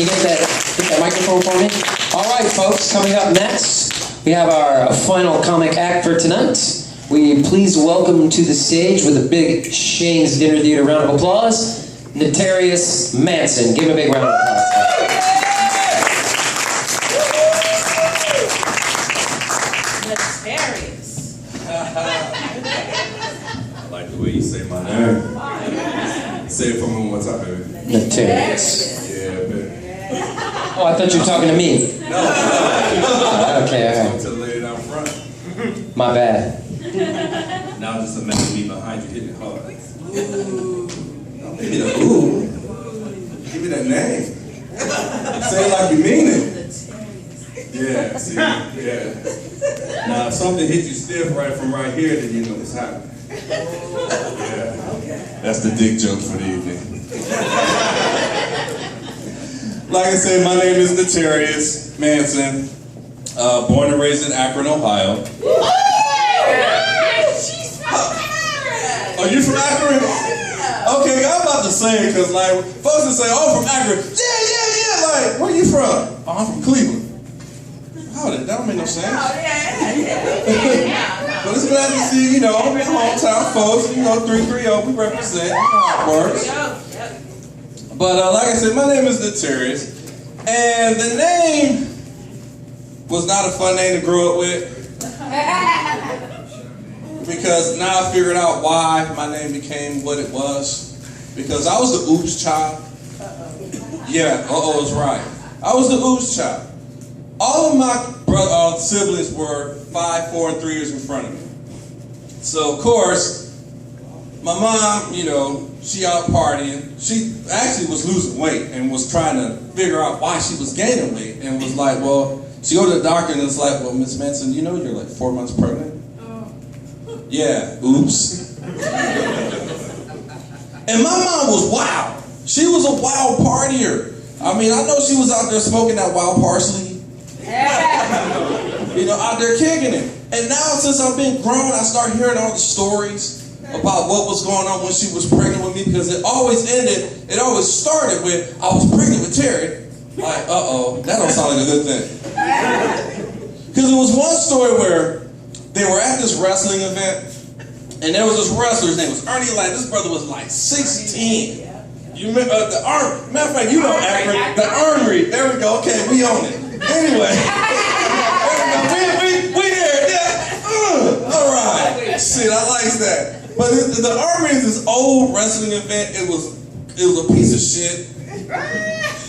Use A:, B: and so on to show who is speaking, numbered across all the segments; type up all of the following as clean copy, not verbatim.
A: You get that microphone for me? All right, folks, coming up next, we have our final comic act for tonight. We please welcome to the stage with a big Shane's Dinner Theater round of applause, Naterrius Manson. Give him a big round of applause.
B: Naterrius.
C: I like the way you say my name. Say it for me one more time, baby.
A: Naterrius.
C: Yeah, baby.
A: Oh, I thought you were talking to me.
C: No.
A: Okay, all right.
C: To the lady down front.
A: My bad.
C: Now just imagine me behind you hitting it hard. Ooh. Don't give me that ooh. Give me that name. Say it like you mean it. Yeah, see? Yeah. Now if something hits you stiff right from right here, then you know it's happening. Yeah. That's the dick joke for the evening. Like I said, my name is Naterrius Manson. Born and raised in Akron, Ohio.
B: She's from Akron.
C: Are you from Akron? Okay, I'm about to say it because like folks will say, "Oh, from Akron." Yeah. Like, where you from? Oh, I'm from Cleveland. Oh, that don't make no sense. But it's glad to see, hometown folks. 330, we represent. You know how it works. But like I said, my name is Naterrius, and the name was not a fun name to grow up with. Because now I figured out why my name became what it was. Because I was the oops child. Yeah, is right. I was the oops child. All of my siblings were 5, 4, and 3 years in front of me. So of course, my mom, she out partying. She actually was losing weight and was trying to figure out why she was gaining weight. And was like, well, she go to the doctor and it's like, well, Miss Manson, you're like 4 months pregnant? Yeah, oops. And my mom was wild. She was a wild partier. I mean, I know she was out there smoking that wild parsley. Out there kicking it. And now since I've been grown, I start hearing all the stories about what was going on when she was pregnant with me, because it always started with, I was pregnant with Terry. Like, that don't sound like a good thing. Because there was one story where they were at this wrestling event, and there was this wrestler, his name was Ernie Ladd. This brother was like 16. You remember the Armory? Matter of fact, you know Akron, the Armory. There we go. Okay, we own it. Anyway, we there. Yeah. All right. Shit, I like that. But the Armory is this old wrestling event. It was a piece of shit.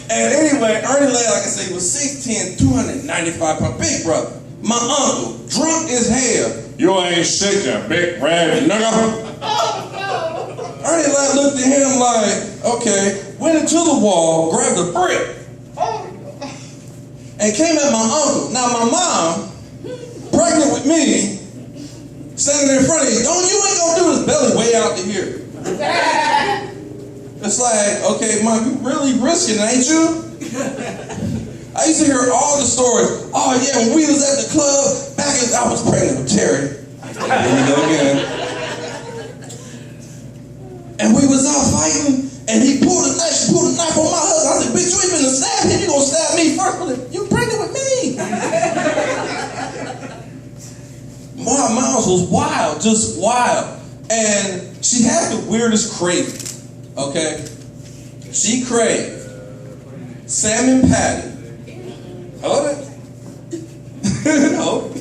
C: And anyway, Ernie Ladd, like I said, he was 6'10", 295 pounds, big brother. My uncle, drunk as hell. You ain't shit, you big red nigga. Ernie Ladd looked at him like, okay, went into the wall, grabbed a brick, and came at my uncle. Now my mom, pregnant with me, standing there in front of you, you ain't gonna do this, belly way out to here. It's like, okay, Mom, you really risking it, ain't you? I used to hear all the stories. Oh yeah, when we was at the club, I was pregnant with Terry. There we go again. And we was out fighting, and she pulled a knife on my husband. I said, bitch, you ain't finna stab him, you gonna stab me first. You pregnant with me. My mom was wild, just wild. And she had the weirdest craving, okay? She craved salmon patty. Hold it. No.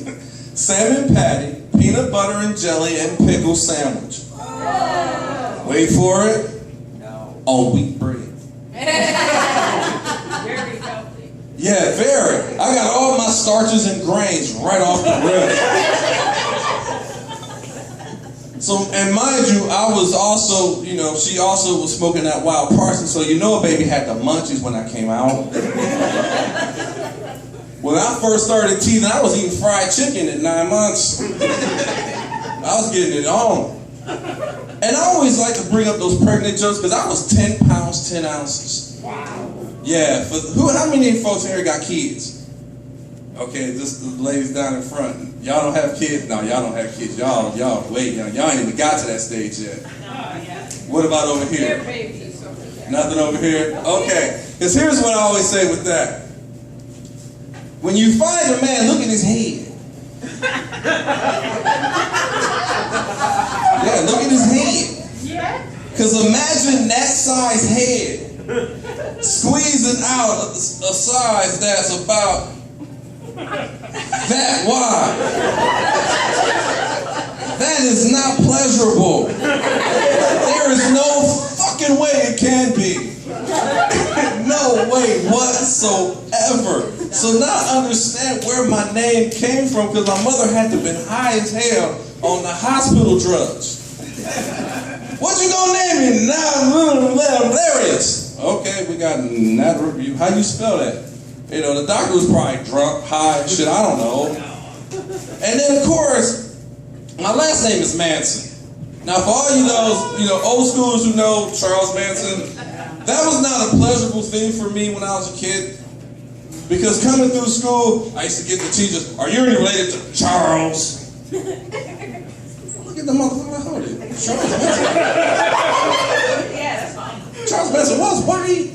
C: Salmon patty, peanut butter and jelly, and pickle sandwich. Wait for it. No. On wheat bread.
B: Very healthy.
C: Yeah, very. I got all my starches and grains right off the rip. So, and mind you, I was also, she also was smoking that wild parsley, so a baby had the munchies when I came out. When I first started teething, I was eating fried chicken at 9 months. I was getting it on. And I always like to bring up those pregnant jokes because I was 10 pounds, 10 ounces.
B: Wow.
C: Yeah, how many folks here got kids? Okay, just the ladies down in front. Y'all don't have kids? No, y'all don't have kids. Y'all wait, y'all ain't even got to that stage yet.
B: Oh, yeah.
C: What about over here?
B: They're babies over there.
C: Nothing over here? Okay. Because here's what I always say with that. When you find a man, look at his head. Yeah, look at his head.
B: Yeah.
C: Because imagine that size head squeezing out a size that's about that wide. That is not pleasurable. There is no fucking way it can be. No way whatsoever. So now I understand where my name came from, because my mother had to have been high as hell on the hospital drugs. What you gonna name me? Naterrius. Okay, we got Naterrius. How you spell that? You know, the doctor was probably drunk, high, shit, I don't know. And then of course, my last name is Manson. Now for all you know, old schoolers who know Charles Manson, that was not a pleasurable thing for me when I was a kid. Because coming through school, I used to get the teachers, are you related to Charles? Look at the motherfucker, like, hold it. Charles Manson.
B: Yeah, that's fine.
C: Charles Manson was white.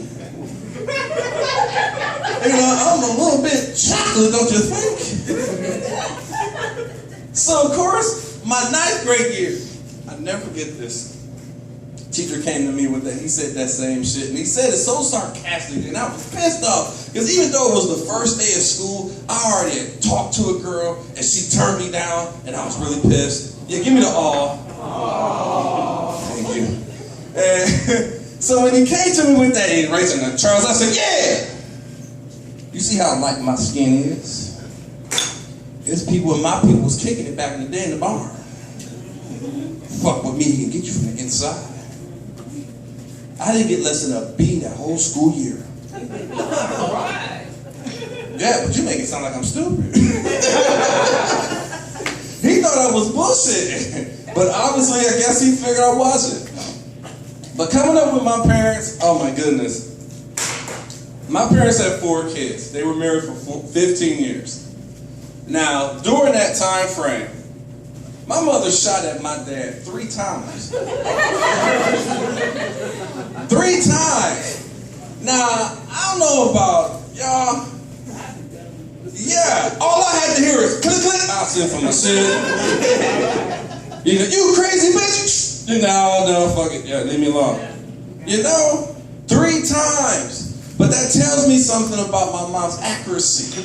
C: You know, I'm a little bit chocolate, don't you think? So of course, my 9th grade year, I never forget this. Teacher came to me with that. He said that same shit, and he said it so sarcastic, and I was pissed off because even though it was the first day of school, I already had talked to a girl, and she turned me down, and I was really pissed. Yeah, give me the aw. Thank you. And so when he came to me with that, he raised the Charles, I said, yeah. You see how light my skin is? There's people and my people was kicking it back in the day in the barn. Fuck with me, he can get you from the inside. I didn't get less than a B that whole school year. Yeah, but you make it sound like I'm stupid. He thought I was bullshit. But obviously, I guess he figured I wasn't. But coming up with my parents, oh my goodness. My parents had 4 kids. They were married for 15 years. Now, during that time frame, my mother shot at my dad 3 times. 3 times. Now, I don't know about y'all. Yeah, all I had to hear is click, click. I'll send for my shit. You know, you crazy bitch. You know, no, fuck it. Yeah, leave me alone. You know, 3 times. But that tells me something about my mom's accuracy.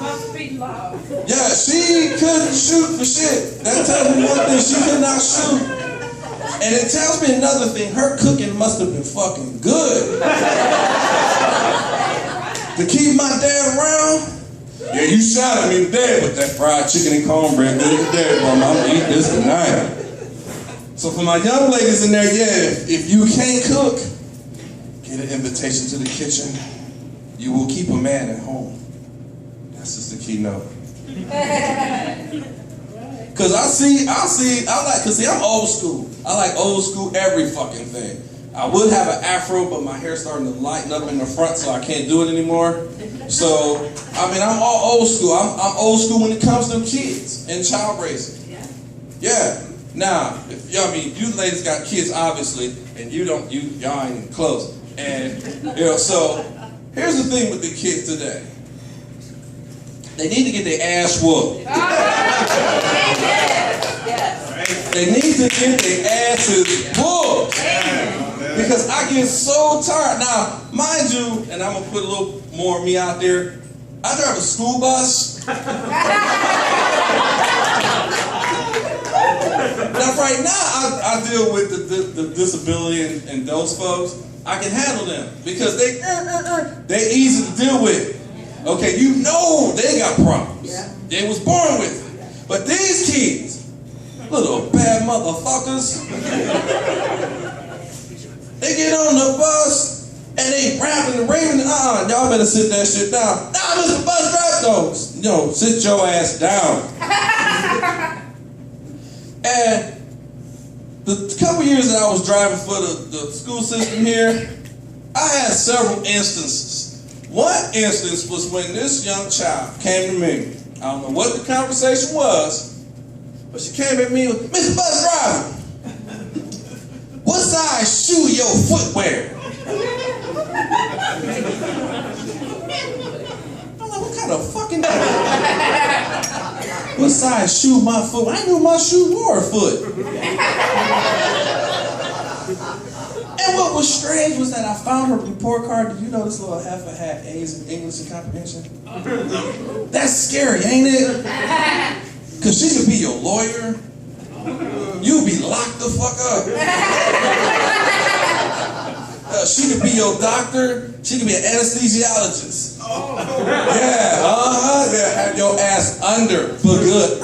B: Must be loud.
C: Yeah, she couldn't shoot for shit. That tells me one thing, she could not shoot. And it tells me another thing, her cooking must have been fucking good. To keep my dad around, yeah, you shot at me today, but that fried chicken and cornbread good today, Mom. I'm gonna eat this tonight. So for my young ladies in there, yeah, if you can't cook, get an invitation to the kitchen. You will keep a man at home. That's just the keynote. Cause I'm old school. I like old school every fucking thing. I would have an afro, but my hair's starting to lighten up in the front, so I can't do it anymore. So, I mean, I'm all old school. I'm old school when it comes to kids and child raising. Yeah. Now, if you ladies got kids, obviously, and y'all ain't even close. And, so, here's the thing with the kids today. They need to get their ass whooped. They need to get their asses whooped. Because I get so tired. Now, mind you, and I'm going to put a little more of me out there, I drive a school bus. Now, right now, I deal with the disability and those folks. I can handle them because they easy to deal with. Okay, you know they got problems. They was born with it. But these kids, little bad motherfuckers, they get on the bus and they rapping and raving. Y'all better sit that shit down. Nah, Mr. Bus Driver. No, sit your ass down. And the couple years that I was driving for the school system here, I had several instances. One instance was when this young child came to me. I don't know what the conversation was, but she came at me with, Mr. Bus Driver, what size shoe your footwear. I'm like, what kind of fucking what size shoe my foot? I knew my shoe wore a foot. And what was strange was that I found her report card. Did you know this little heifer had A's in English and comprehension? That's scary, ain't it? Because she could be your lawyer. You'd be locked the fuck up. She could be your doctor. She could be an anesthesiologist. Yeah, yeah, have your ass under for good.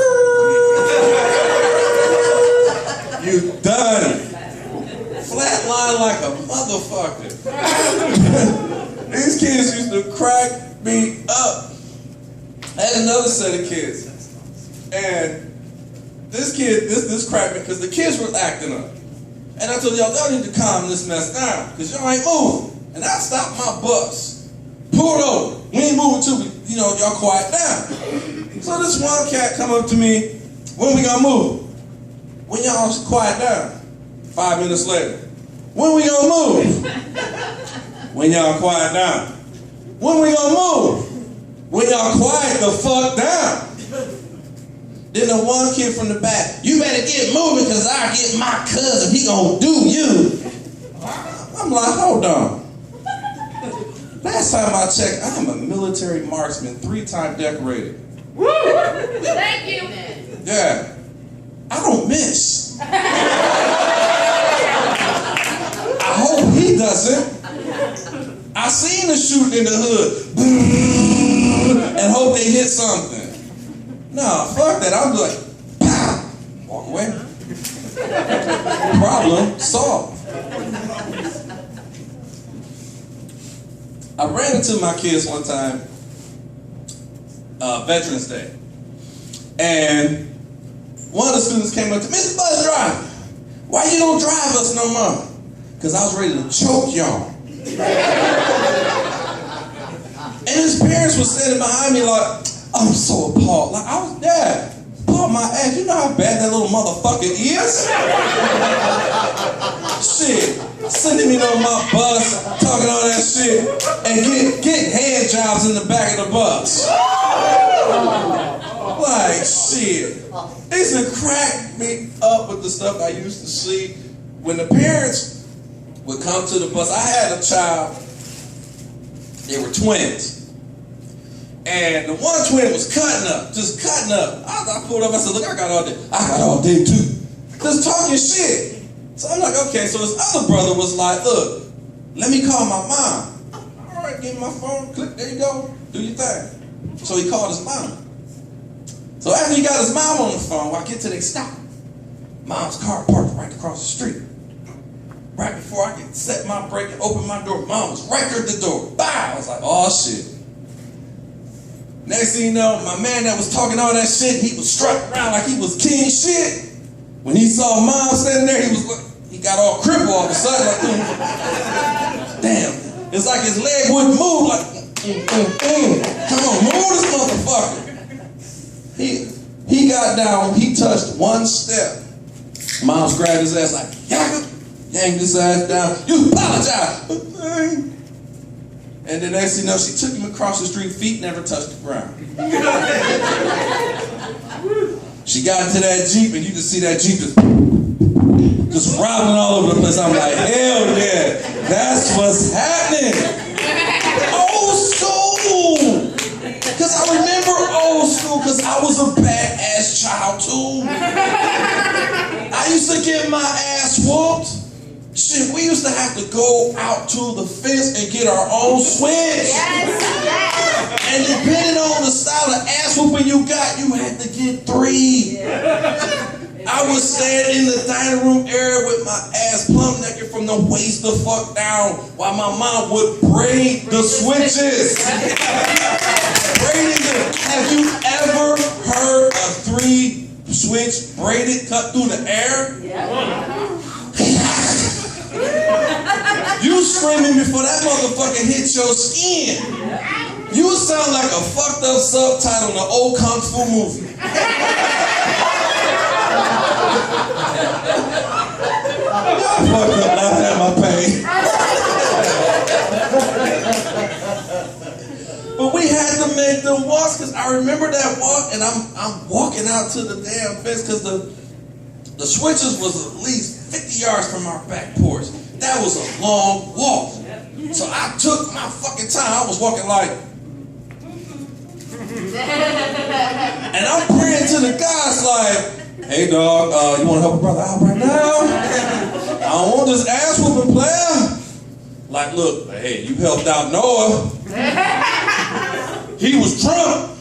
C: You done. Flatline like a motherfucker. These kids used to crack me up. I had another set of kids. And this cracked me because the kids were acting up. And I told y'all need to calm this mess down because y'all ain't moving. And I stopped my bus. Pulled over. We ain't moving till y'all quiet down. So this one cat come up to me, when we gonna move? When y'all quiet down? 5 minutes later. When we gonna move? When y'all quiet down. When we gonna move? When y'all quiet the fuck down. Then the one kid from the back, you better get moving because I get my cousin, he gonna do you. I'm like, hold on. Last time I checked, I am a military marksman, 3-time decorated.
B: Woo! Thank you.
C: Yeah. I don't miss. I hope he doesn't. I seen the shooting in the hood. And hope they hit something. Nah, fuck that. I'm like, pow, walk away. Problem solved. I ran into my kids one time, Veterans Day. And one of the students came up to me, Mr. Bus Driver, why you don't drive us no more? Because I was ready to choke y'all. And his parents were standing behind me like, I'm so appalled. Like, I was there. Pull my ass. You know how bad that little motherfucker is? Shit. Sending me on my bus, talking all that shit, and get hand jobs in the back of the bus. Like, shit. They used to crack me up with the stuff I used to see. When the parents would come to the bus, I had a child. They were twins. And the one twin was cutting up, just cutting up. I pulled up, I said, look, I got all day. I got all day too. Just talking shit. So I'm like, okay, so his other brother was like, look, let me call my mom. All right, give me my phone, click, there you go, do your thing. So he called his mom. So after he got his mom on the phone, I get to the stop. Mom's car parked right across the street. Right before I could set my brake and open my door, Mom was right there at the door. Bow! I was like, oh shit. Next thing you know, my man that was talking all that shit, he was strutting around like he was king shit. When he saw Mom standing there, he got all crippled all of a sudden. Like, damn. It's like his leg wouldn't move. Like, come on, move this motherfucker. He got down, he touched one step. Mom's grabbed his ass like, yanked his ass down. You apologize. And the next thing you know, she took him across the street, feet never touched the ground. She got into that Jeep, and you can see that Jeep just robbing all over the place. I'm like, hell yeah, that's what's happening. Old school. Because I remember old school, because I was a badass child too. I used to get my ass whooped. Shit, we used to have to go out to the fence and get our own switch. And depending on the style of ass whooping you got, you had to get 3. I would stand in the dining room area with my ass plumb naked from the waist the fuck down while my mom would braid the switches. Braiding them. Have you ever heard a 3-switch braided cut through the air? You screaming before that motherfucker hit your skin. You sound like a fucked up subtitle in an old kung fu movie. Y'all fucked up laughing at my pants. way. But we had to make them walk, because I remember that walk, and I'm walking out to the damn fence, because the switches was at least 50 yards from our back porch. That was a long walk. So I took my fucking time. I was walking like, and I'm praying to the gods like, hey dog, you want to help a brother out right now? I don't want this ass whooping player. Like, look, hey, you helped out Noah. He was drunk.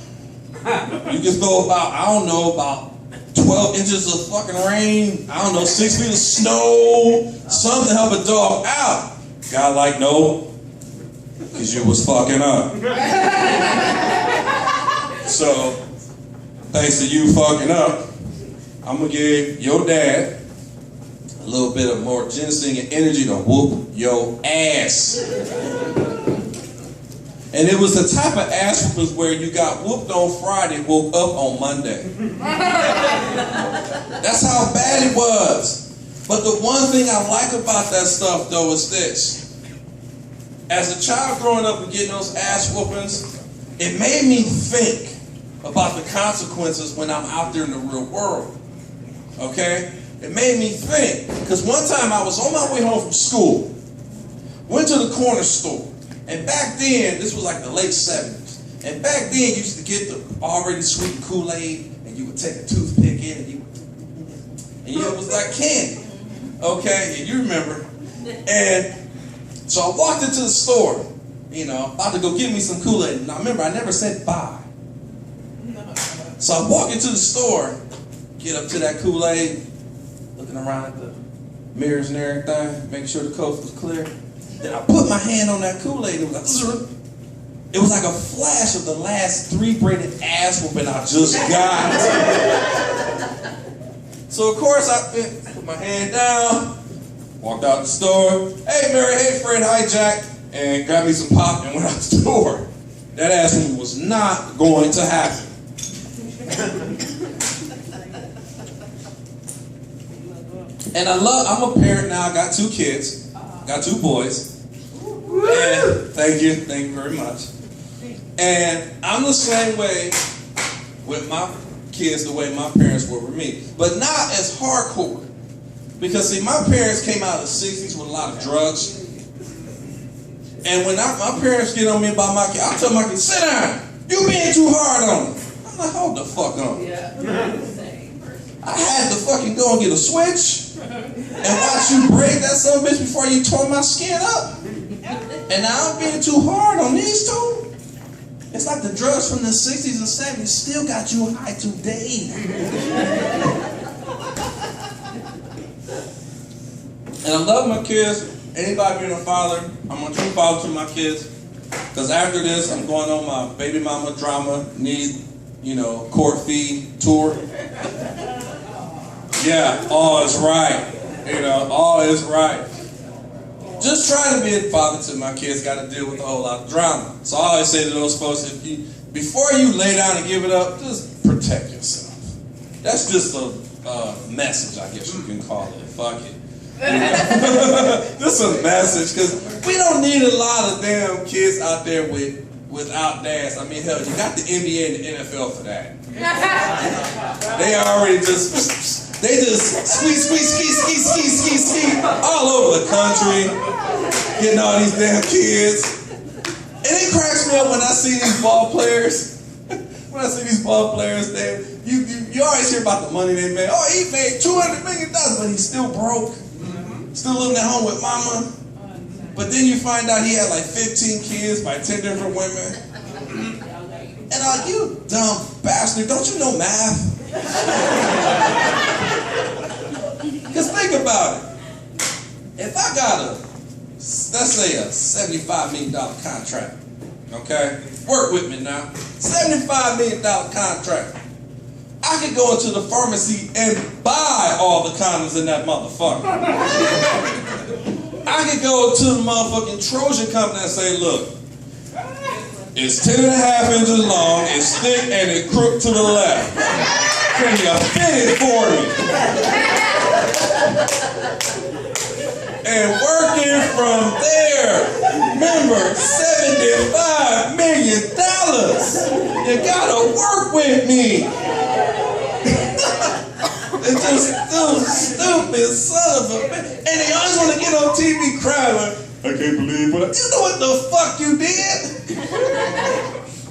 C: You can throw about, I don't know, about 12 inches of fucking rain. I don't know, 6 feet of snow. Something to help a dog out. God like, no, because you was fucking up. So, thanks to you fucking up, I'm going to give your dad a little bit of more ginseng and energy to whoop your ass. And it was the type of ass whoopers where you got whooped on Friday, woke up on Monday. That's how bad it was. But the one thing I like about that stuff, though, is this. As a child growing up and getting those ass whoopings, it made me think about the consequences when I'm out there in the real world. Okay? It made me think. Because one time I was on my way home from school, went to the corner store, and back then, this was like the late 70s, and back then you used to get the already sweetened Kool-Aid, and you would take a toothpick in, and it was like candy. Okay? And you remember. And so I walked into the store, about to go get me some Kool-Aid. And I remember, I never said bye. So I walk into the store, get up to that Kool-Aid, looking around at the mirrors and everything, making sure the coast was clear. Then I put my hand on that Kool-Aid. It was like a flash of the last 3 braided ass whooping I just got. So of course I put my hand down, walked out the store. Hey Mary, hey Fred, hi Jack, and got me some pop and went out the door. That ass whooping was not going to happen. And I'm a parent now. I got 2 kids, got 2 boys. And thank you very much. And I'm the same way with my kids the way my parents were with me, but not as hardcore. Because see, my parents came out of the 60s with a lot of drugs. And when my parents get on me about my kid, I tell my kid, sit down, you being too hard on them. I'm like, hold the fuck on. I had to fucking go and get a switch and watch you break that son of a bitch before you tore my skin up. And now I'm being too hard on these 2. It's like the drugs from the 60s and 70s still got you high today. And I love my kids. Anybody being a father, I'm a true father to my kids. Because after this, I'm going on my baby mama drama, court fee tour. Yeah, all is right. All is right. Just trying to be a father to my kids got to deal with a whole lot of drama. So I always say to those folks, before you lay down and give it up, just protect yourself. That's just a message, I guess you can call it. Fuck it. Just a message, because we don't need a lot of damn kids out there without dads. I mean, hell, you got the NBA and the NFL for that. They already just... They just ski all over the country, getting all these damn kids. And it cracks me up when I see these ball players. When I see these ball players, you always hear about the money they made. Oh, he made $200 million, but he's still broke. Still living at home with mama. But then you find out he had like 15 kids by 10 different women. And you dumb bastard, don't you know math? Because think about it. If I got let's say a $75 million contract, okay? Work with me now. $75 million contract. I could go into the pharmacy and buy all the condoms in that motherfucker. I could go to the motherfucking Trojan company and say, look, it's 10.5 inches long, it's thick, and it crooked to the left. Can you fit it for me? and working from there. Remember, $75 million. You gotta work with me. It's just stupid son of a bitch. And they always want to get on TV crying like, I can't believe what you know what the fuck you did?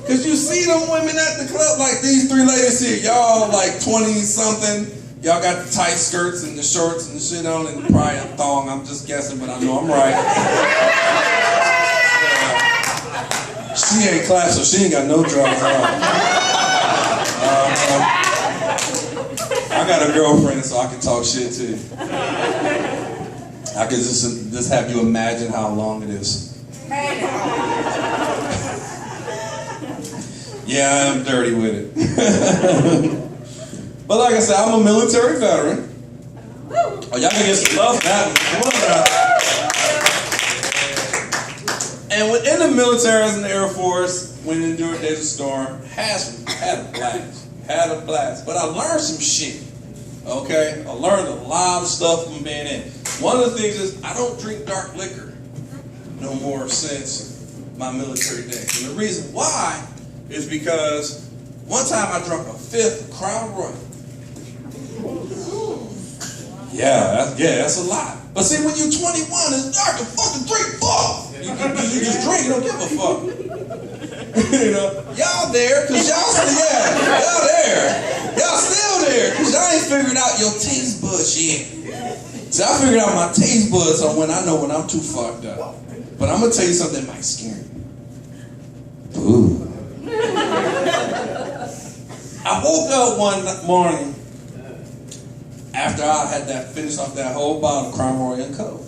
C: Because you see them women at the club, like these three ladies here, y'all like 20-something. Y'all got the tight skirts and the shorts and the shit on and probably a thong. I'm just guessing, but I know I'm right. She ain't class, so she ain't got no drugs on. I got a girlfriend, so I can talk shit too. I can just have you imagine how long it is. Yeah, I'm dirty with it. But like I said, I'm a military veteran. Oh, y'all can get some love for that one. And within the military, as in the Air Force, when in during Days of Storm, had a blast. Had a blast. But I learned some shit. Okay? I learned a lot of stuff from being in. One of the things is I don't drink dark liquor no more since my military days. And the reason why is because one time I drank a fifth of Crown Royal. Yeah, that's a lot. But see, when you're 21, it's dark to fucking drink fuck. You just drink, you don't give a fuck. You know, y'all there, cause y'all there. Y'all still there, cause y'all ain't figured out your taste buds yet. See, I figured out my taste buds on when I know when I'm too fucked up. But I'm gonna tell you something that might scare you. Ooh. I woke up one morning after I had finished off that whole bottle of Crown Royal and Coke.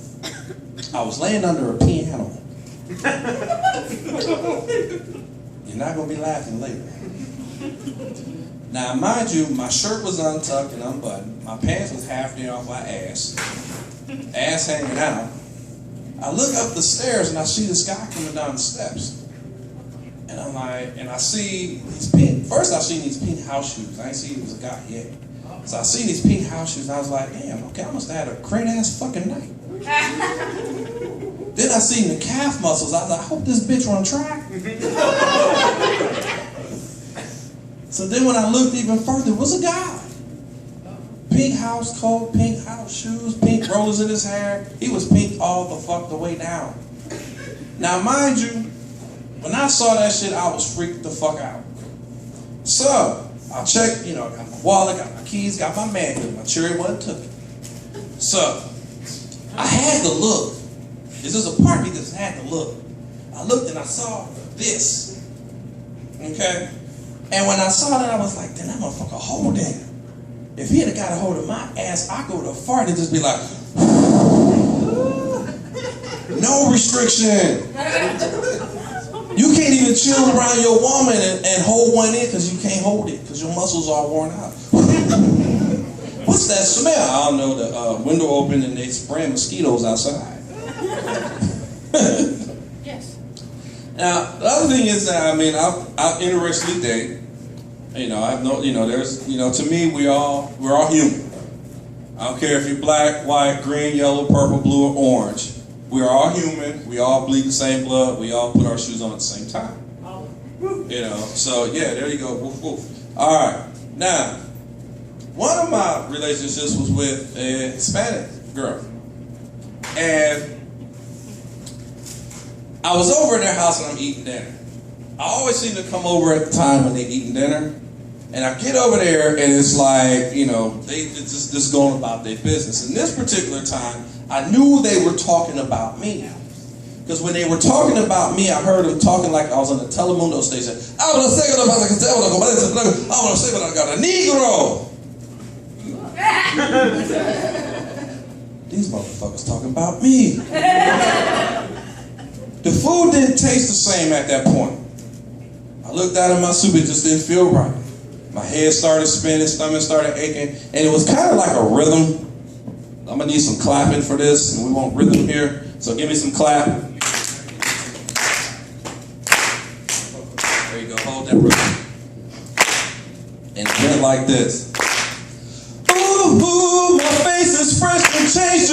C: I was laying under a piano. You're not gonna be laughing later. Now, mind you, my shirt was untucked and unbuttoned. My pants was half there off my ass hanging out. I look up the stairs and I see this guy coming down the steps. And I'm like, and I see these first I seen these pink house shoes. I didn't see he was a guy yet. So I see these pink house shoes and I was like, damn, okay, I must have had a great ass fucking night. Then I seen the calf muscles. I was like, I hope this bitch run track. So then when I looked even further, it was a guy. Pink house coat, pink house shoes, pink rollers in his hair. He was pink all the fuck the way down. Now mind you, when I saw that shit, I was freaked the fuck out. So I checked, got my wallet, got my keys, got my manual. My cherry wasn't took it. So I had to look. This is a part because I had to look. I looked and I saw this. Okay? And when I saw that, I was like, damn, that motherfucker hold that. If he had got a hold of my ass, I go to fart and just be like, no restriction. You can't even chill around your woman and hold one in because you can't hold it because your muscles are worn out. What's that smell? I don't know. The window open and they spraying mosquitoes outside.
B: Yes.
C: Now the other thing is that I've interestingly dated. I've no. There's. To me, we're all human. I don't care if you're black, white, green, yellow, purple, blue, or orange. We're all human. We all bleed the same blood. We all put our shoes on at the same time. So yeah, there you go. Woof, woof. All right. Now, one of my relationships was with a Hispanic girl. And I was over at their house and I'm eating dinner. I always seem to come over at the time when they're eating dinner. And I get over there and it's like, they just going about their business. And this particular time, I knew they were talking about me. Because when they were talking about me, I heard them talking like I was on the Telemundo station. I want to say what I got a Negro. These motherfuckers talking about me. The food didn't taste the same at that point. I looked out of my soup, it just didn't feel right. My head started spinning, stomach started aching, and it was kind of like a rhythm. I'm gonna need some clapping for this, and we want rhythm here, so give me some clap. There you go, hold that rhythm. And it went like this. Ooh, my face is fresh and changed,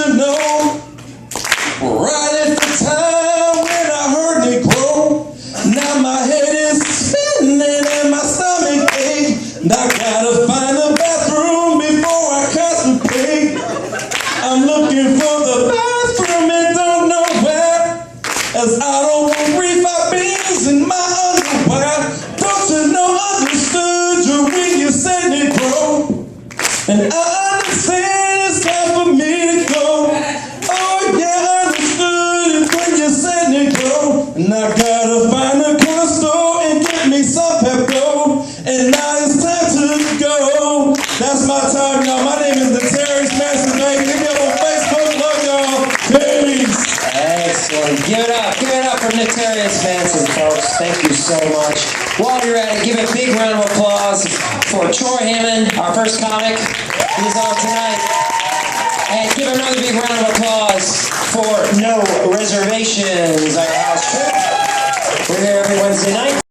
C: 'cause I don't want refried beans in my underwear. Don't you know understood you when you said it, bro? And I understand it's time for me to go. Oh yeah, I understood it when you said it, bro. And I gotta find a corner store and get me some Pepto. And now it's time to go. That's my time, y'all. My name is Naterrius, baby. Hit me up on Facebook. Love y'all. Peace.
A: Excellent. Give it up for Naterrius Manson, folks. Thank you so much. While you're at it, give a big round of applause for Troy Hammond, our first comic. He's on tonight. And give another big round of applause for No Reservations, our house show. We're here every Wednesday night.